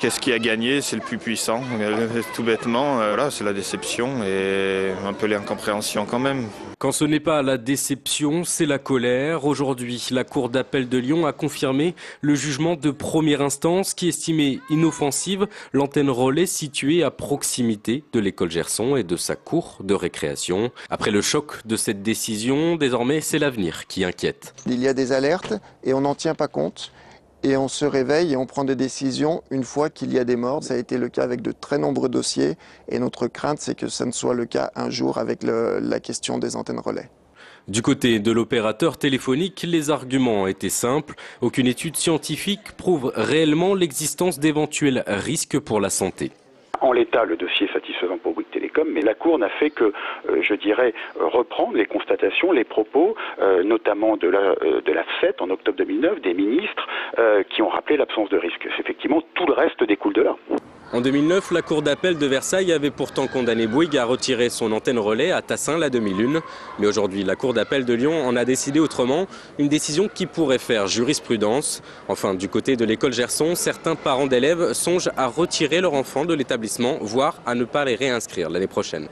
Qu'est-ce qui a gagné? C'est le plus puissant. Tout bêtement, là, c'est la déception et un peu l'incompréhension quand même. Quand ce n'est pas la déception, c'est la colère. Aujourd'hui, la Cour d'appel de Lyon a confirmé le jugement de première instance qui estimait inoffensive l'antenne relais située à proximité de l'école Gerson et de sa cour de récréation. Après le choc de cette décision, désormais, c'est l'avenir qui inquiète. Il y a des alertes et on n'en tient pas compte. Et on se réveille et on prend des décisions une fois qu'il y a des morts. Ça a été le cas avec de très nombreux dossiers et notre crainte, c'est que ça ne soit le cas un jour avec la question des antennes relais. Du côté de l'opérateur téléphonique, les arguments étaient simples. Aucune étude scientifique prouve réellement l'existence d'éventuels risques pour la santé. En l'état, le dossier est satisfaisant pour Bouygues Télécom, mais la Cour n'a fait que, reprendre les constatations, les propos, notamment de la FET en octobre 2009, des ministres qui ont rappelé l'absence de risque. Effectivement, tout le reste découle de là. En 2009, la Cour d'appel de Versailles avait pourtant condamné Bouygues à retirer son antenne relais à Tassin la demi-lune. Mais aujourd'hui, la Cour d'appel de Lyon en a décidé autrement, une décision qui pourrait faire jurisprudence. Enfin, du côté de l'école Gerson, certains parents d'élèves songent à retirer leur enfant de l'établissement, voire à ne pas les réinscrire l'année prochaine.